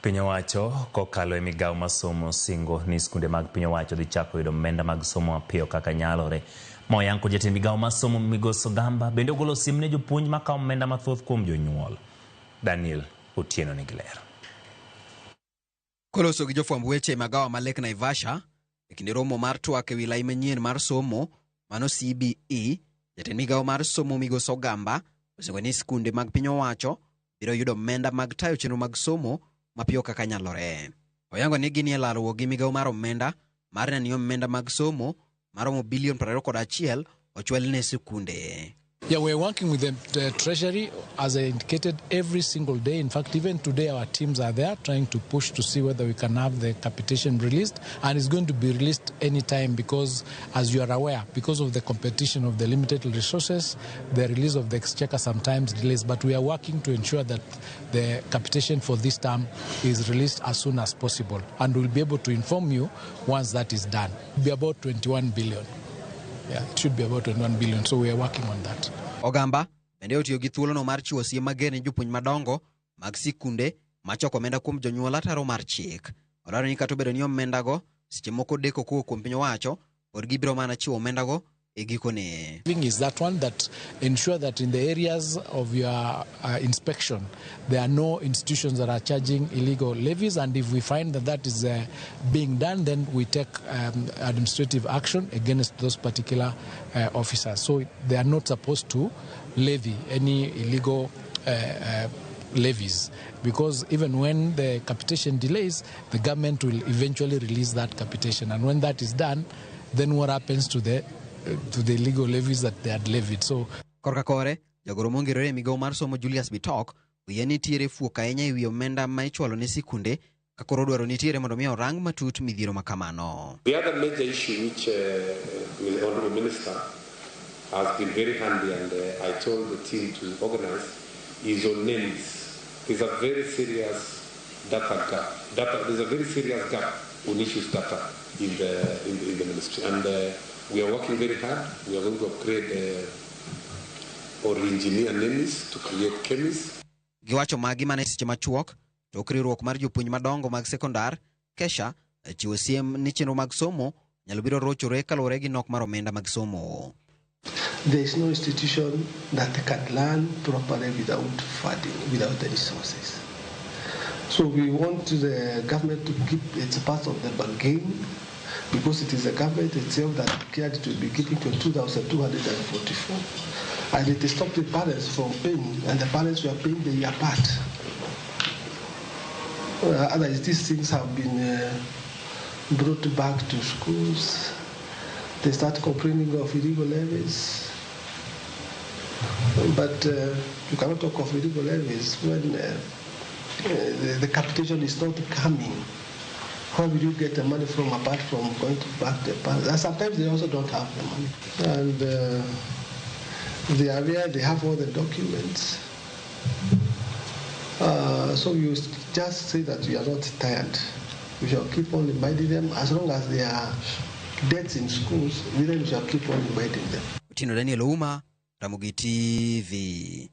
Piny owacho kokalo e migao masomo singo ni skunde mag piny owacho dhi chako yudo omenda mag somo mapiyo kaka nyalore. Moyanko jatend migao masomo Migos Ogamba bende ogolo sim ne jopuonj makawo omenda mathoth kuom jonyuol. Daniel Otieno nigi ler. Koloso gi jofwamb weche magawa ma Lake Naivasha e kinde romo mar twak ewi lai manyien mar somo mano CBE, jatend migao mar somo Migos Ogamba osingo ni skunde mag piny owacho biro yudo omenda mag tayo chenro mag somo mapiyo kaka nyalore. Oyango ni ginie lalruok gi migao mar omenda mar neno ni omenda mag somo maromo bilion 21 ochwel ne sikunde. Yeah, we're working with the Treasury, as I indicated, every single day. In fact, even today, our teams are there trying to push to see whether we can have the capitation released. And it's going to be released anytime because, as you are aware, because of the competition of the limited resources, the release of the exchequer sometimes delays. But we are working to ensure that the capitation for this term is released as soon as possible. And we'll be able to inform you once that is done. It'll be about 21 billion. Yeah, it should be about 21 billion, so we are working on that. Ogamba bende otiyo gi thuolono mar chiwo siem mager ne jopuonj madongo mag sikunde machoko omenda kuom jonyuol ataro mar chik. Olero ni kata obedo ni omendago seche moko deko kowuok kuom piny owacho, pod gibiro mana chiwo omendago e gikone. The thing is that one that ensure that in the areas of your inspection there are no institutions that are charging illegal levies, and if we find that that is being done, then we take administrative action against those particular officers. So they are not supposed to levy any illegal levies, because even when the capitation delays, the government will eventually release that capitation, and when that is done, then what happens to the illegal levies that they had levied. So korka kore jagoro mongirore migao mar somo Julius Bitok oye nitiere fuok ahinya ewi omenda ma ichwalo ne sikunde ka koro dwaro nitiere mondo mi orang matut midhiero makamano. The other major issue which the Honorable Minister has been very handy, and I told the team to organize, is on names. There's a very serious data gap. There's a very serious gap on issues data in the ministry, and we are working very hard. We are going to upgrade or engineer names to create chemists. Giwacho magi mane seche machuok to kriruok mar jopuonj madongo mag sekondar KSh chiwo siem ni chenro mag somo nyalo biro rochore kalore gi nok mar omenda mag somo. There is no institution that can learn properly without funding, without the resources. So we want the government to keep its part of the bargain, because it is the government itself that declared it will be giving 22,244. And it stopped the parents from paying, and the parents were paying the year part. Otherwise, these things have been brought back to schools. They start complaining of illegal levies. But you cannot talk of illegal levies when the capitation is not coming. How will you get the money from apart from going to back the parents? And sometimes they also don't have the money. And they are there, they have all the documents. So you just say that you are not tired. We shall keep on reminding them as long as there are debts in schools, we shall keep on reminding them. Daniel Ramogi TV.